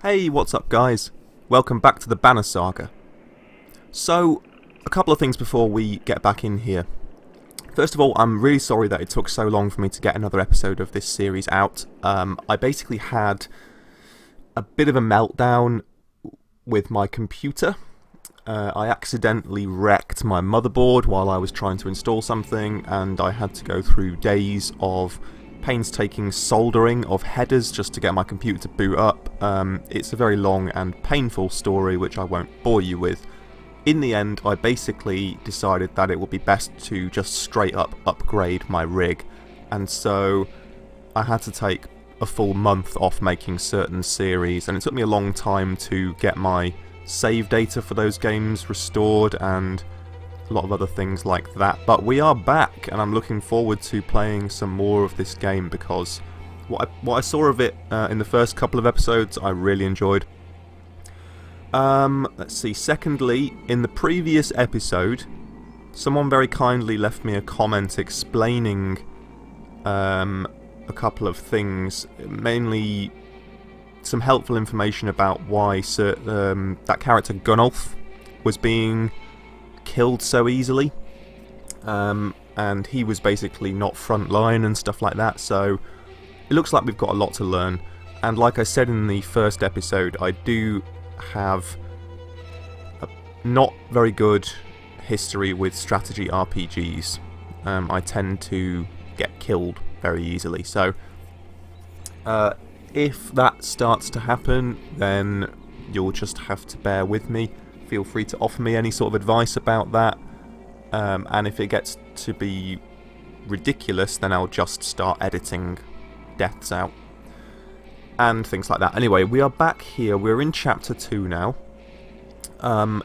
Hey, what's up guys? Welcome back to the Banner Saga. So, a couple of things before we get back in here. First of all, I'm really sorry that it took so long for me to get another episode of this series out. I basically had a bit of a meltdown with my computer. I accidentally wrecked my motherboard while I was trying to install something, and I had to go through days of painstaking soldering of headers just to get my computer to boot up. It's a very long and painful story which I won't bore you with. In the end, I basically decided that it would be best to just straight up upgrade my rig, and so I had to take a full month off making certain series, and it took me a long time to get my save data for those games restored and a lot of other things like that. But we are back, and I'm looking forward to playing some more of this game because what I saw of it in the first couple of episodes I really enjoyed. Let's see. Secondly, in the previous episode, someone very kindly left me a comment explaining a couple of things, mainly some helpful information about why that character Gunnulf was being killed so easily, and he was basically not frontline and stuff like that, so it looks like we've got a lot to learn. And like I said in the first episode, I do have a not very good history with strategy RPGs. I tend to get killed very easily, so if that starts to happen, then you'll just have to bear with me. Feel free to offer me any sort of advice about that, and if it gets to be ridiculous, then I'll just start editing deaths out and things like that. Anyway, we are back here. We're in Chapter 2 now.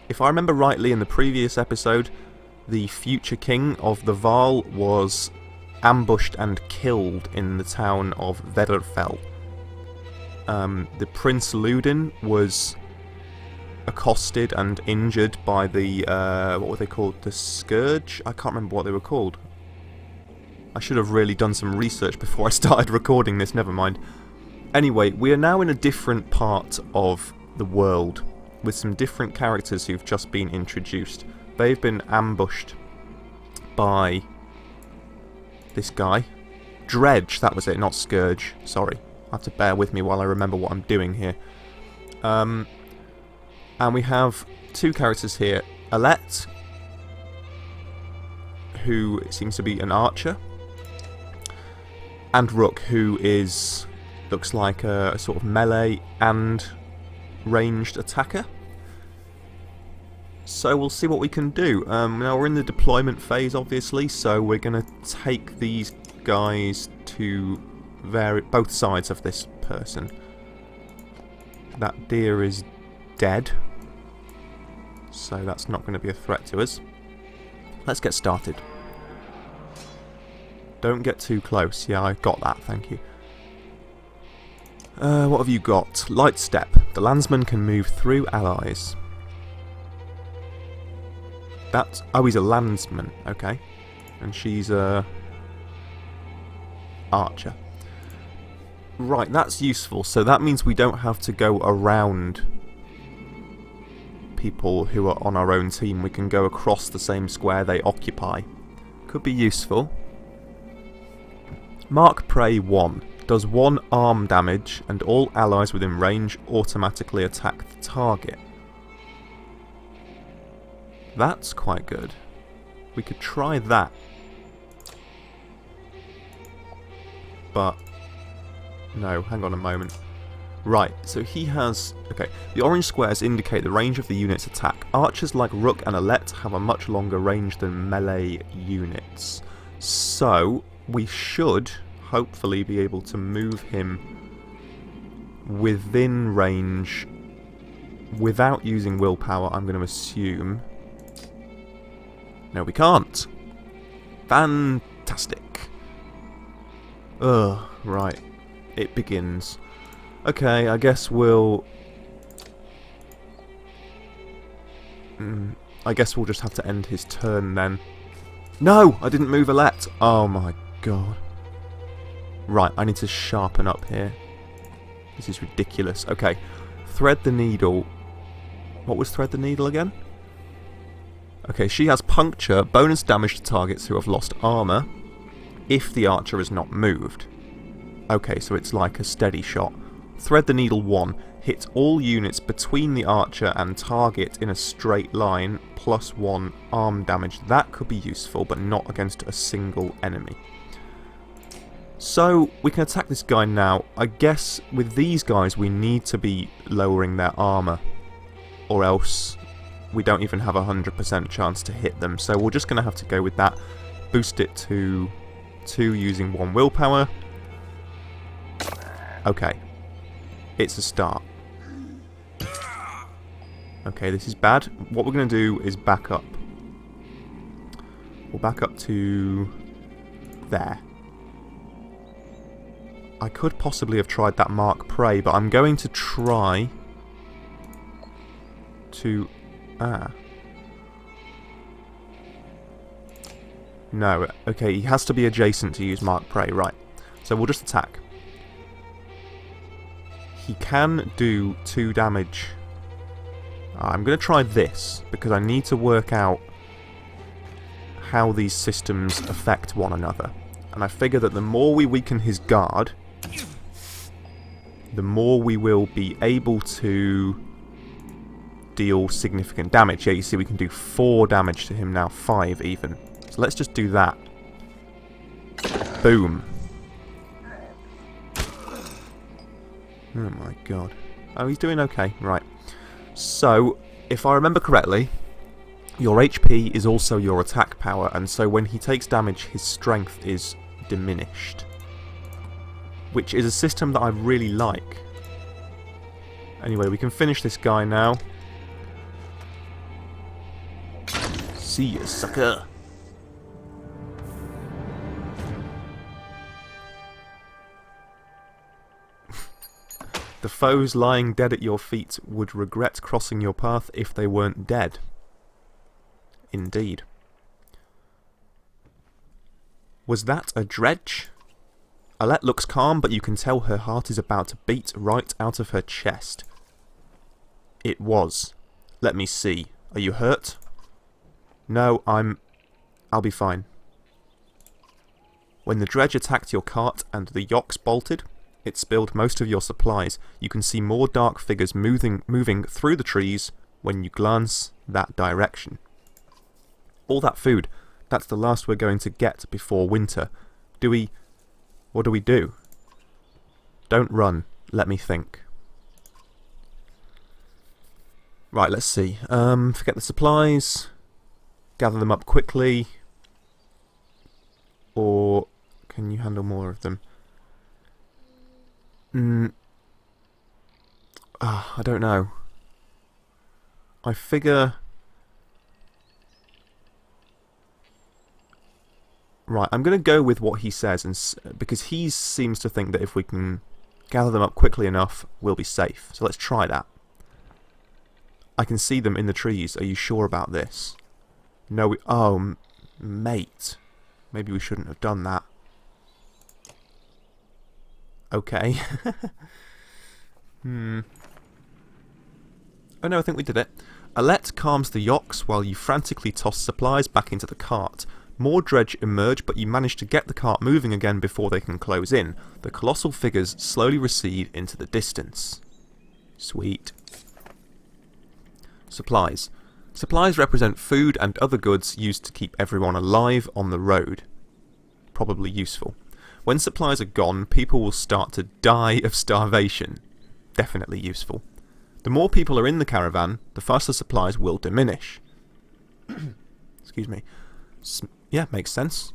If I remember rightly, in the previous episode, the future king of the Varl was ambushed and killed in the town of Vedderfell. The Prince Ludin was accosted and injured by the, what were they called? The Scourge? I can't remember what they were called. I should have really done some research before I started recording this, never mind. Anyway, we are now in a different part of the world, with some different characters who've just been introduced. They've been ambushed by this guy. Dredge, that was it, not Scourge. Sorry. I have to bear with me while I remember what I'm doing here. And we have two characters here. Alette, who seems to be an archer, and Rook, who looks like a sort of melee and ranged attacker. So we'll see what we can do. Now we're in the deployment phase, obviously, so we're going to take these guys to both sides of this person. That deer is dead, so that's not going to be a threat to us. Let's get started. Don't get too close. Yeah, I got that, thank you. What have you got? Light step. The landsman can move through allies. Oh, he's a landsman, okay. And she's a archer. Right, that's useful. So that means we don't have to go around people who are on our own team. We can go across the same square they occupy. Could be useful. Mark Prey 1. Does 1 arm damage, and all allies within range automatically attack the target. That's quite good. We could try that. But no, hang on a moment. Right, so he has... Okay, the orange squares indicate the range of the unit's attack. Archers like Rook and Alette have a much longer range than melee units. So, we should hopefully be able to move him within range without using willpower, I'm going to assume. No, we can't. Fantastic. Ugh, right. It begins. Okay, I guess we'll... I guess we'll just have to end his turn then. No! I didn't move Alette! Oh my god. Right, I need to sharpen up here. This is ridiculous. Okay, thread the needle. What was thread the needle again? Okay, she has puncture, bonus damage to targets who have lost armour, if the archer is not moved. Okay, so it's like a steady shot. Thread the needle 1. Hit all units between the archer and target in a straight line, +1 arm damage. That could be useful, but not against a single enemy. So, we can attack this guy now. I guess with these guys we need to be lowering their armour, or else we don't even have a 100% chance to hit them. So we're just going to have to go with that. Boost it to 2 using 1 willpower. Okay. It's a start. Okay, this is bad. What we're going to do is back up. We'll back up to there. I could possibly have tried that mark prey, but I'm going to try to... No, okay, he has to be adjacent to use mark prey, right. So we'll just attack. He can do 2 damage. I'm going to try this, because I need to work out how these systems affect one another. And I figure that the more we weaken his guard, the more we will be able to deal significant damage. Yeah, you see we can do 4 damage to him now, 5 even. So let's just do that. Boom. Oh my god. Oh, he's doing okay. Right. So, if I remember correctly, your HP is also your attack power, and so when he takes damage, his strength is diminished. Which is a system that I really like. Anyway, we can finish this guy now. See ya, sucker! The foes lying dead at your feet would regret crossing your path if they weren't dead. Indeed. Was that a dredge? Alette looks calm, but you can tell her heart is about to beat right out of her chest. It was. Let me see. Are you hurt? No, I'll be fine. When the dredge attacked your cart and the yokes bolted, it spilled most of your supplies. You can see more dark figures moving through the trees when you glance that direction. All that food, that's the last we're going to get before winter. What do we do? Don't run. Let me think. Right, let's see. Forget the supplies. Gather them up quickly. Or can you handle more of them? I don't know. I figure... Right, I'm going to go with what he says, because he seems to think that if we can gather them up quickly enough, we'll be safe. So let's try that. I can see them in the trees. Are you sure about this? No, oh, mate. Maybe we shouldn't have done that. Okay. Oh no, I think we did it. Alette calms the yokes while you frantically toss supplies back into the cart. More dredge emerge, but you manage to get the cart moving again before they can close in. The colossal figures slowly recede into the distance. Sweet. Supplies. Supplies represent food and other goods used to keep everyone alive on the road. Probably useful. When supplies are gone, people will start to die of starvation. Definitely useful. The more people are in the caravan, the faster supplies will diminish. Excuse me. Yeah, makes sense.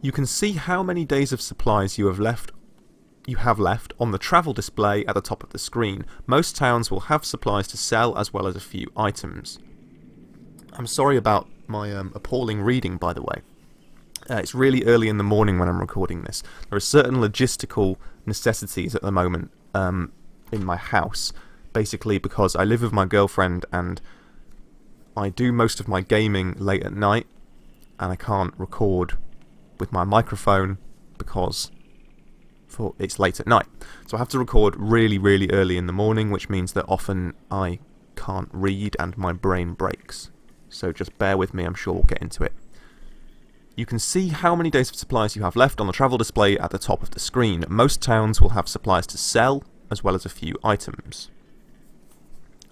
You can see how many days of supplies you have left on the travel display at the top of the screen. Most towns will have supplies to sell as well as a few items. I'm sorry about my appalling reading, by the way. It's really early in the morning when I'm recording this. There are certain logistical necessities at the moment in my house. Basically because I live with my girlfriend and I do most of my gaming late at night and I can't record with my microphone because for it's late at night. So I have to record really, really early in the morning, which means that often I can't read and my brain breaks. So just bear with me, I'm sure we'll get into it. You can see how many days of supplies you have left on the travel display at the top of the screen. Most towns will have supplies to sell, as well as a few items.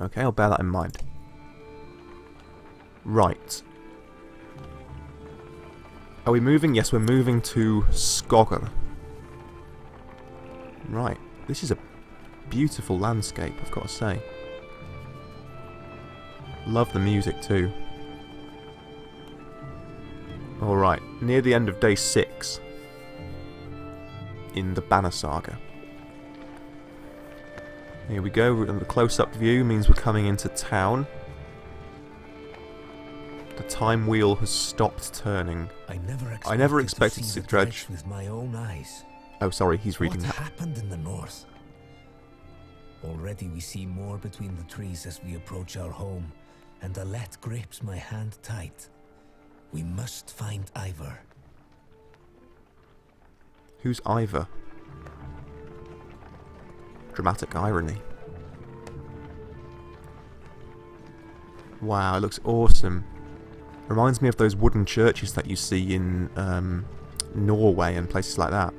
Okay, I'll bear that in mind. Right. Are we moving? Yes, we're moving to Skogr. Right. This is a beautiful landscape, I've got to say. Love the music too. Alright, near the end of day 6 in the Banner Saga. Here we go, and the close-up view means we're coming into town. The time wheel has stopped turning. I never expected to see Dredge with my own eyes. Oh, sorry, he's reading that. What happened in the north? Already we see more between the trees as we approach our home, and Alette grips my hand tight. We must find Ivor. Who's Ivor? Dramatic irony. Wow, it looks awesome. Reminds me of those wooden churches that you see in Norway and places like that.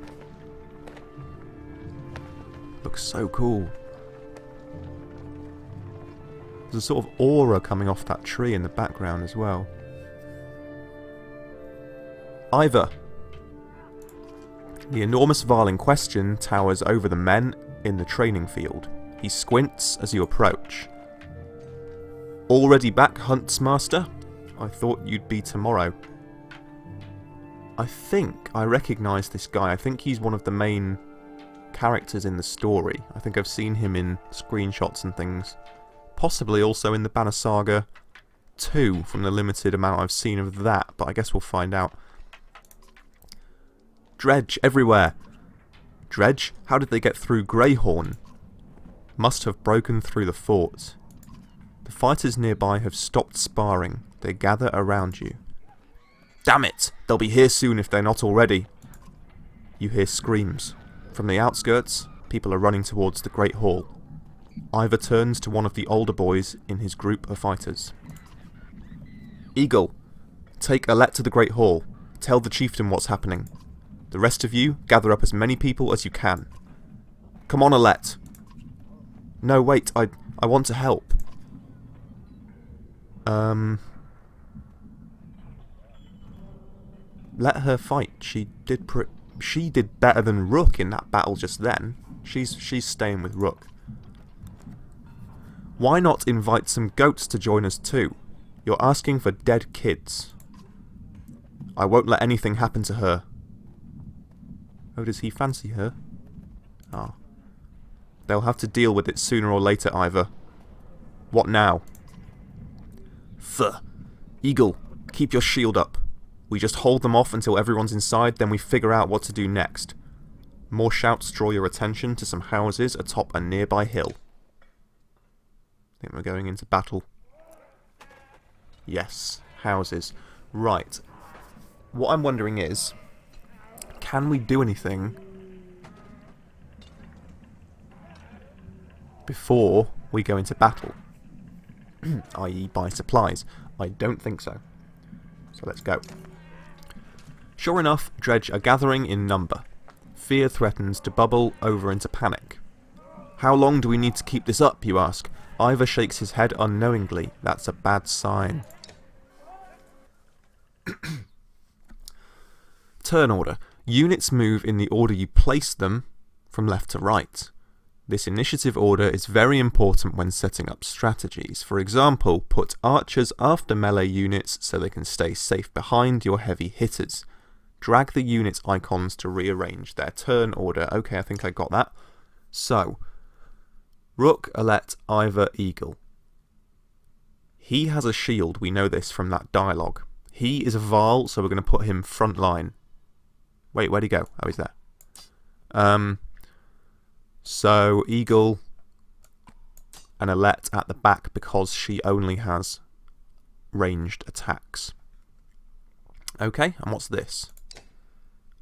Looks so cool. There's a sort of aura coming off that tree in the background as well. Ivor. The enormous varl in question towers over the men in the training field. He squints as you approach. Already back, Huntsmaster? I thought you'd be tomorrow. I think I recognise this guy. I think he's one of the main characters in the story. I think I've seen him in screenshots and things. Possibly also in the Banner Saga 2 from the limited amount I've seen of that, but I guess we'll find out. Dredge everywhere. Dredge? How did they get through Greyhorn? Must have broken through the fort. The fighters nearby have stopped sparring. They gather around you. Damn it! They'll be here soon if they're not already. You hear screams. From the outskirts, people are running towards the Great Hall. Ivor turns to one of the older boys in his group of fighters. Eagle, take Alette to the Great Hall. Tell the chieftain what's happening. The rest of you, gather up as many people as you can. Come on, Alette. No, wait, I want to help. Let her fight. She did better than Rook in that battle just then. She's staying with Rook. Why not invite some goats to join us too? You're asking for dead kids. I won't let anything happen to her. Oh, does he fancy her? Ah. They'll have to deal with it sooner or later, Ivor. What now? Eagle, keep your shield up. We just hold them off until everyone's inside, then we figure out what to do next. More shouts draw your attention to some houses atop a nearby hill. I think we're going into battle. Yes, houses. Right. What I'm wondering is, can we do anything before we go into battle? i.e. buy supplies. I don't think so. So let's go. Sure enough, Dredge are gathering in number. Fear threatens to bubble over into panic. How long do we need to keep this up, you ask? Ivor shakes his head unknowingly. That's a bad sign. Turn order. Units move in the order you place them from left to right. This initiative order is very important when setting up strategies. For example, put archers after melee units so they can stay safe behind your heavy hitters. Drag the units' icons to rearrange their turn order. Okay, I think I got that. So, Rook, Alette, Ivor, Eagle. He has a shield, we know this from that dialogue. He is a varl, so we're going to put him front line. Wait, where'd he go? Oh, he's there. So, Eagle and Alette at the back because she only has ranged attacks. Okay, and what's this?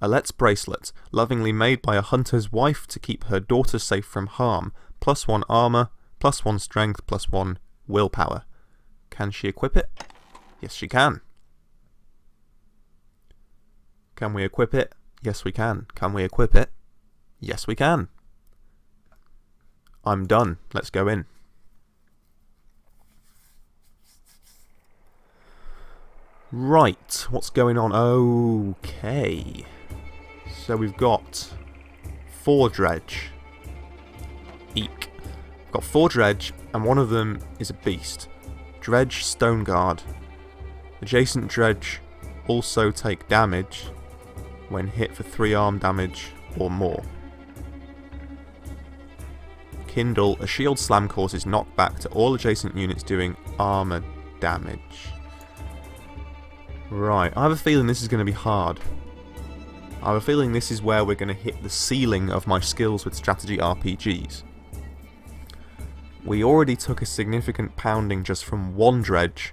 Alet's bracelet, lovingly made by a hunter's wife to keep her daughter safe from harm. +1 armor, +1 strength, +1 willpower. Can she equip it? Yes, she can. Can we equip it? Yes, we can. Can we equip it? Yes, we can. I'm done. Let's go in. Right, what's going on? Okay. So we've got 4 dredge. Eek. We've got 4 dredge, and one of them is a beast. Dredge, stone guard. Adjacent dredge also take damage when hit for 3 arm damage or more. Kindle, a shield slam causes knockback to all adjacent units doing armor damage. Right, I have a feeling this is going to be hard. I have a feeling this is where we're going to hit the ceiling of my skills with strategy RPGs. We already took a significant pounding just from 1 dredge.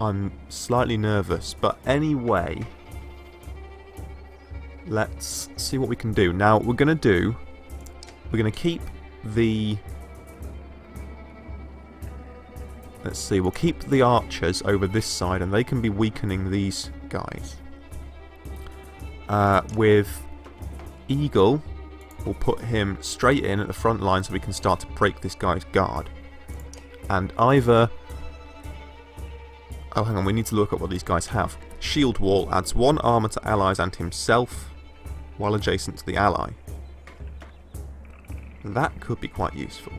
I'm slightly nervous, but anyway, let's see what we can do. Now, we're going to keep the... Let's see, we'll keep the archers over this side, and they can be weakening these guys. With Eagle, we'll put him straight in at the front line so we can start to break this guy's guard. And either... Oh, hang on, we need to look at what these guys have. Shield Wall adds 1 armor to allies and himself, while adjacent to the ally. That could be quite useful.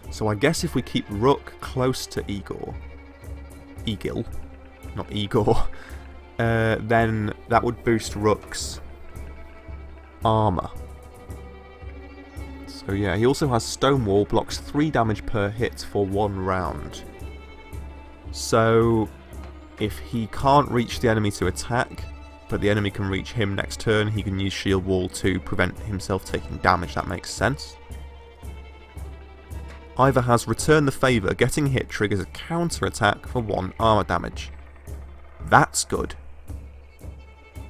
So I guess if we keep Rook close to Eagle, not Igor, then that would boost Rook's armor. So yeah, he also has Stonewall, blocks 3 damage per hit for 1 round. So if he can't reach the enemy to attack, but the enemy can reach him next turn, he can use Shield Wall to prevent himself taking damage. That makes sense. Either has Return the Favour, getting hit triggers a counter attack for 1 armor damage. That's good.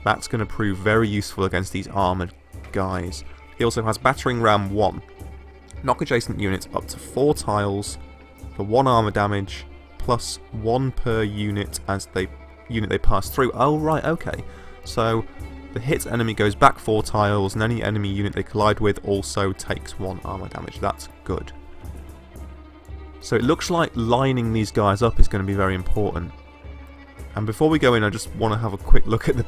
That's going to prove very useful against these armoured guys. He also has Battering Ram 1. Knock adjacent units up to 4 tiles for 1 armor damage, plus 1 per unit as they pass through. Oh right, okay. So the hit enemy goes back 4 tiles, and any enemy unit they collide with also takes 1 armor damage. That's good. So it looks like lining these guys up is going to be very important. And before we go in, I just want to have a quick look at the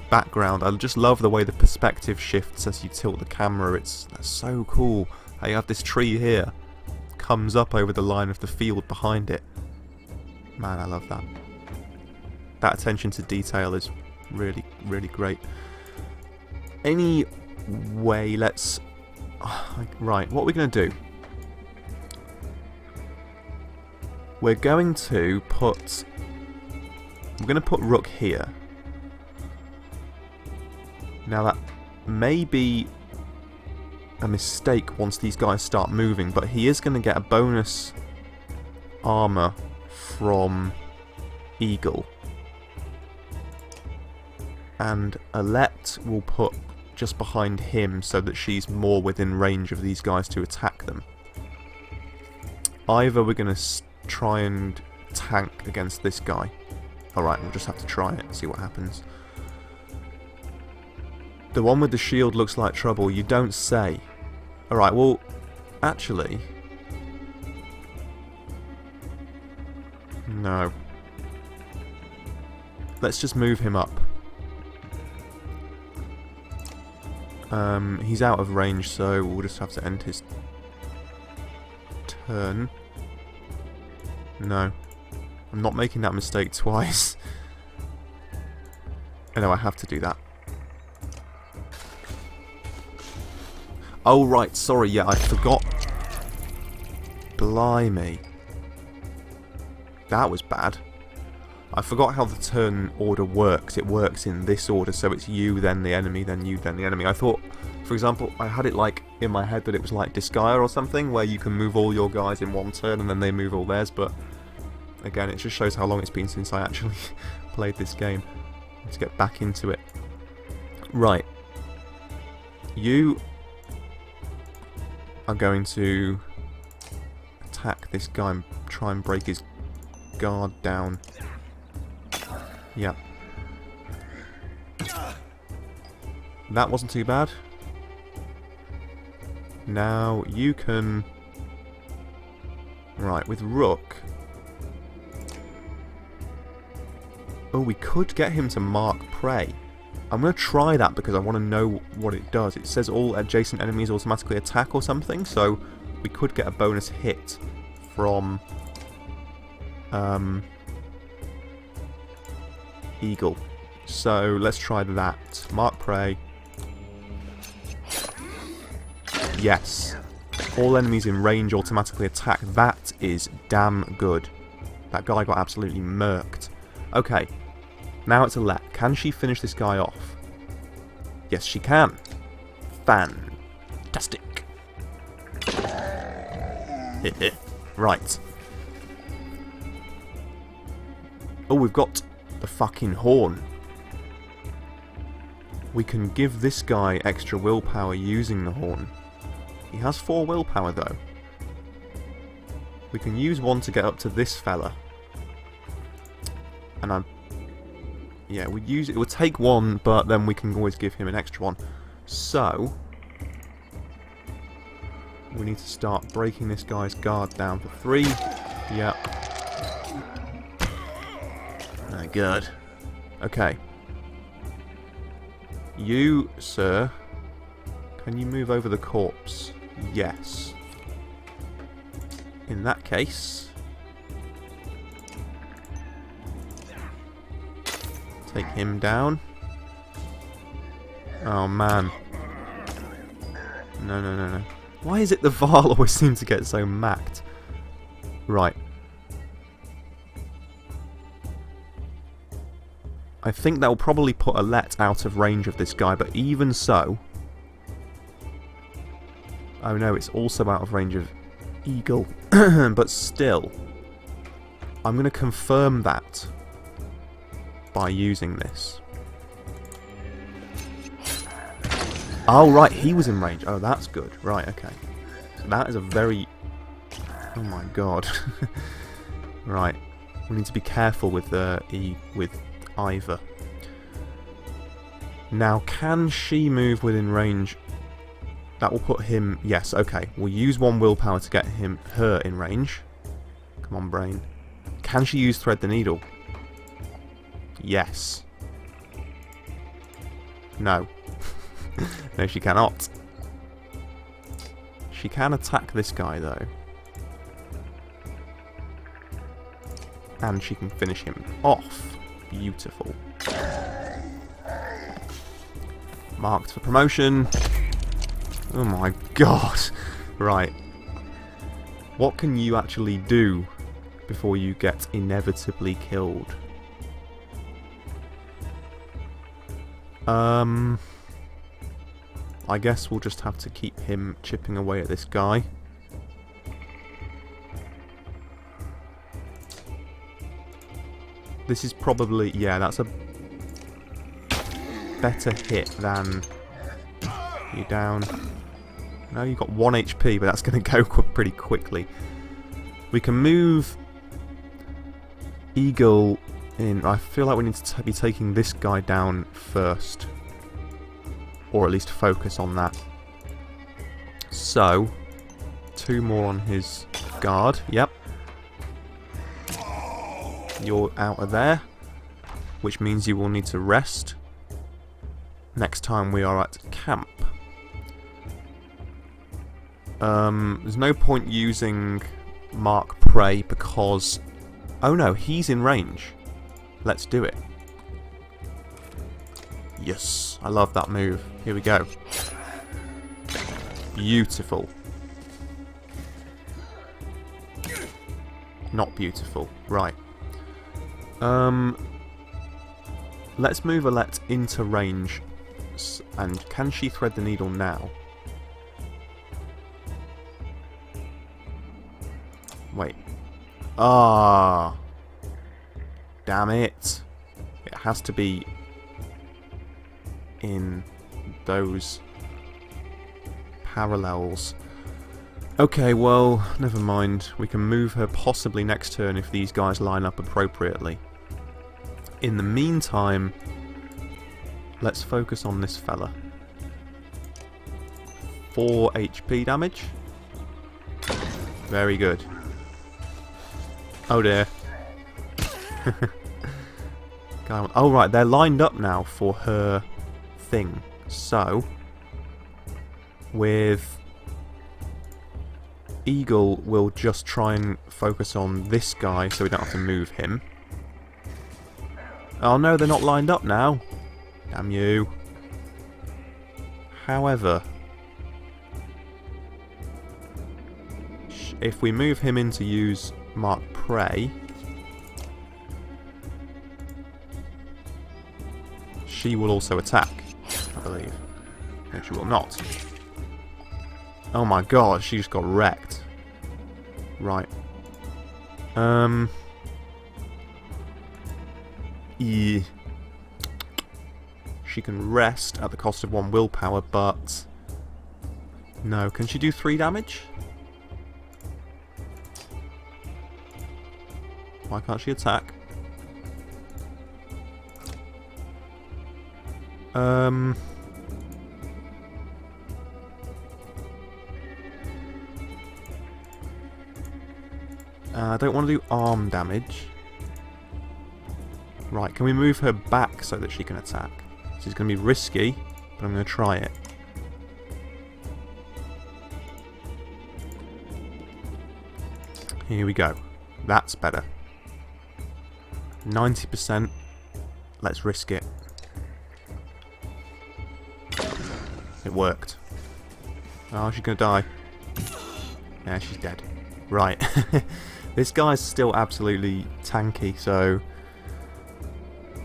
background. I just love the way the perspective shifts as you tilt the camera. That's so cool. How you have this tree here, comes up over the line of the field behind it. Man, I love that. That attention to detail is really, really great. Anyway, let's... Right, what are we going to do? We're going to put Rook here. Now that may be a mistake once these guys start moving, but he is going to get a bonus armor from Eagle. And Alette will put just behind him so that she's more within range of these guys to attack them. Either we're going to try and tank against this guy. Alright, we'll just have to try it and see what happens. The one with the shield looks like trouble, you don't say. Alright, well, actually... No. Let's just move him up. He's out of range, so we'll just have to end his turn. No. I'm not making that mistake twice. I know I have to do that. Oh right, sorry, yeah, I forgot. Blimey. That was bad. I forgot how the turn order works. It works in this order, so it's you, then the enemy, then you, then the enemy. I thought, for example, I had it like in my head that it was like Disgaea or something, where you can move all your guys in one turn and then they move all theirs, but again, it just shows how long it's been since I actually played this game. To get back into it. Right. You are going to attack this guy and try and break his guard down. Yep. That wasn't too bad. Now you can... Right, with Rook... Oh, we could get him to mark prey. I'm going to try that because I want to know what it does. It says all adjacent enemies automatically attack or something, so we could get a bonus hit from Eagle. So let's try that. Mark prey. Yes. All enemies in range automatically attack. That is damn good. That guy got absolutely murked. Okay. Now it's Alette. Can she finish this guy off? Yes, she can. Fantastic. Right. Oh, we've got the fucking horn. We can give this guy extra willpower using the horn. He has 4 willpower though. We can use 1 to get up to this fella. And yeah, we'd use it. It would take 1, but then we can always give him an extra 1. So we need to start breaking this guy's guard down for 3. Yep. Oh, good. Okay. You, sir, can you move over the corpse? Yes. In that case, take him down. Oh man. No. Why is it the Varl always seem to get so macked? Right. I think that will probably put Alette out of range of this guy, but even so... Oh no, it's also out of range of Eagle. But still, I'm going to confirm that by using this. Oh right, he was in range. Oh, that's good. Right, okay. So that is a very... Oh my god. Right. We need to be careful with Ivor. Now, can she move within range? That will put him... Yes, okay. We'll use 1 willpower to get her in range. Come on, brain. Can she use Thread the Needle? Yes. No. No, she cannot. She can attack this guy, though. And she can finish him off. Beautiful. Marked for promotion. Oh my god. Right. What can you actually do before you get inevitably killed? I guess we'll just have to keep him chipping away at this guy. This is probably... Yeah, that's a better hit than... You down. No, you've got 1 HP, but that's going to go pretty quickly. We can move Eagle in. I feel like we need to be taking this guy down first. Or at least focus on that. So, 2 more on his guard. Yep. You're out of there. Which means you will need to rest next time we are at camp. There's no point using Mark Prey because... Oh no, he's in range. Let's do it. Yes, I love that move. Here we go. Beautiful. Not beautiful. Right. Let's move Alette into range. And can she thread the needle now? Wait. Ah. Damn it. has to be in those parallels. Okay, well, never mind. We can move her possibly next turn if these guys line up appropriately. In the meantime, let's focus on this fella. 4 HP damage. Very good. Oh dear. Oh right, they're lined up now for her thing. So, with Eagle, we'll just try and focus on this guy so we don't have to move him. Oh no, they're not lined up now. Damn you. However, if we move him in to use Mark Prey, she will also attack, I believe. No, she will not. Oh my god, she just got wrecked. Right. Yeah. She can rest at the cost of 1 willpower, but... No, can she do 3 damage? Why can't she attack? I don't want to do arm damage. Right, can we move her back so that she can attack? This is going to be risky, but I'm going to try it. Here we go. That's better. 90%. Let's risk it. It worked. Oh, she's going to die. Yeah, she's dead. Right. This guy's still absolutely tanky, so...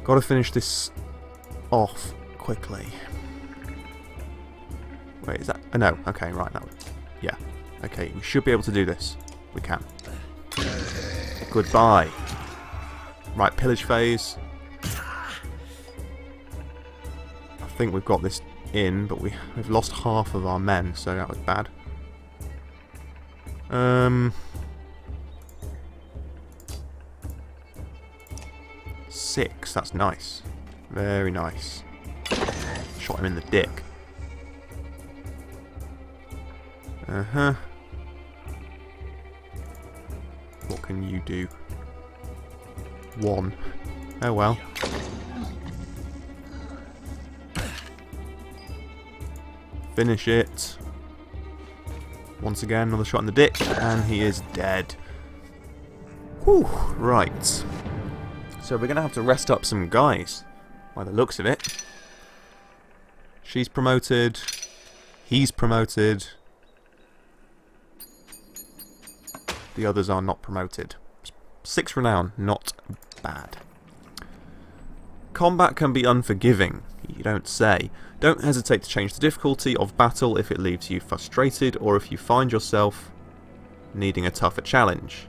Gotta finish this off quickly. Wait, is that... Oh, no. Okay, right. That was, yeah. Okay, we should be able to do this. We can. Goodbye. Right, pillage phase. I think we've got this in, but we've lost half of our men, so that was bad. 6, that's nice. Very nice. Shot him in the dick. Uh-huh. What can you do? 1. Oh well. Finish it. Once again, another shot in the dick, and he is dead. Whew, right. So we're going to have to rest up some guys, by the looks of it. She's promoted. He's promoted. The others are not promoted. 6 renown, not bad. Combat can be unforgiving, you don't say. Don't hesitate to change the difficulty of battle if it leaves you frustrated or if you find yourself needing a tougher challenge.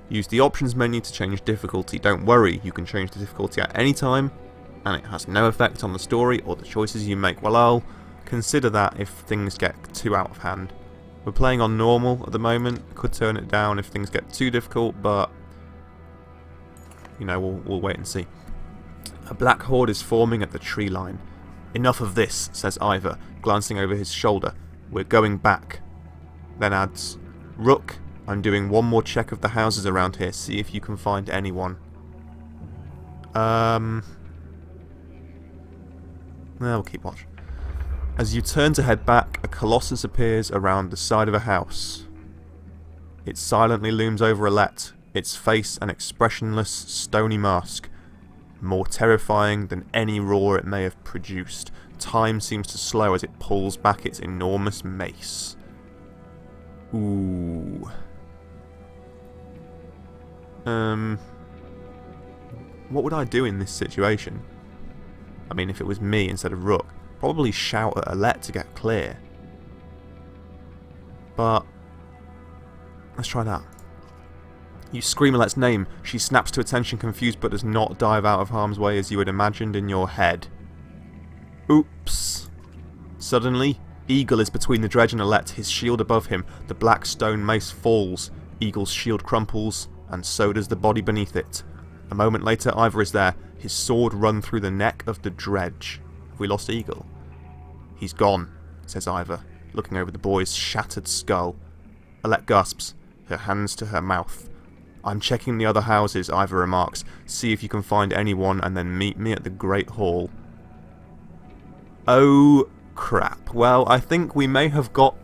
Use the options menu to change difficulty. Don't worry, you can change the difficulty at any time and it has no effect on the story or the choices you make. Well, I'll consider that if things get too out of hand. We're playing on normal at the moment. Could turn it down if things get too difficult, but you know, we'll wait and see. A black horde is forming at the tree line. Enough of this, says Ivor, glancing over his shoulder. We're going back. Then adds, Rook, I'm doing one more check of the houses around here. See if you can find anyone. We'll keep watch. As you turn to head back, a colossus appears around the side of a house. It silently looms over Alette, its face an expressionless, stony mask. More terrifying than any roar it may have produced. Time seems to slow as it pulls back its enormous mace. Ooh. What would I do in this situation? I mean, if it was me instead of Rook, probably shout at Alette to get clear. But let's try that. You scream Alet's name. She snaps to attention, confused, but does not dive out of harm's way as you had imagined in your head. Oops. Suddenly, Eagle is between the dredge and Alet, his shield above him. The black stone mace falls. Eagle's shield crumples, and so does the body beneath it. A moment later, Ivor is there, his sword run through the neck of the dredge. Have we lost Eagle? He's gone, says Ivor, looking over the boy's shattered skull. Alet gasps, her hands to her mouth. I'm checking the other houses, Ivor remarks. See if you can find anyone and then meet me at the Great Hall. Oh, crap. Well, I think we may have got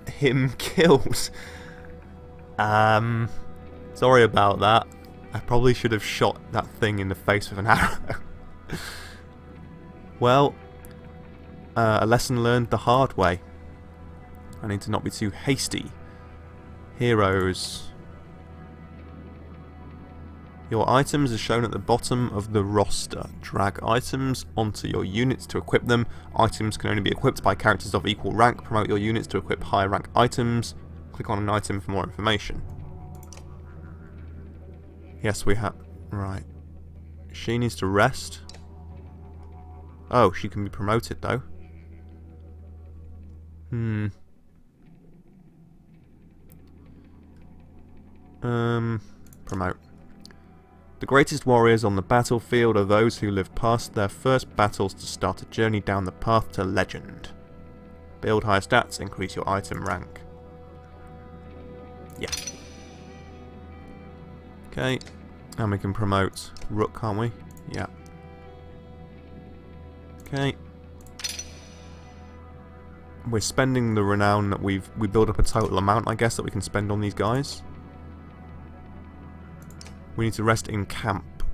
him killed. Sorry about that. I probably should have shot that thing in the face with an arrow. Well, a lesson learned the hard way. I need to not be too hasty. Heroes. Your items are shown at the bottom of the roster. Drag items onto your units to equip them. Items can only be equipped by characters of equal rank. Promote your units to equip higher rank items. Click on an item for more information. Yes, we have... Right. She needs to rest. Oh, she can be promoted though. Promote. The greatest warriors on the battlefield are those who live past their first battles to start a journey down the path to legend. Build higher stats, increase your item rank. Yeah. Okay. And we can promote Rook, can't we? Yeah. Okay. We're spending the renown that we build up a total amount, I guess, that we can spend on these guys. We need to rest in camp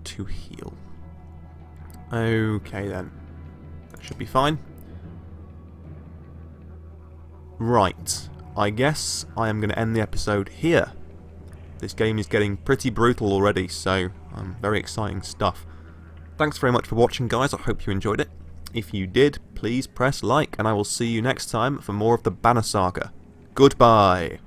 to heal. Okay then. That should be fine. Right. I guess I am going to end the episode here. This game is getting pretty brutal already, so very exciting stuff. Thanks very much for watching, guys. I hope you enjoyed it. If you did, please press like, and I will see you next time for more of the Banner Saga. Goodbye!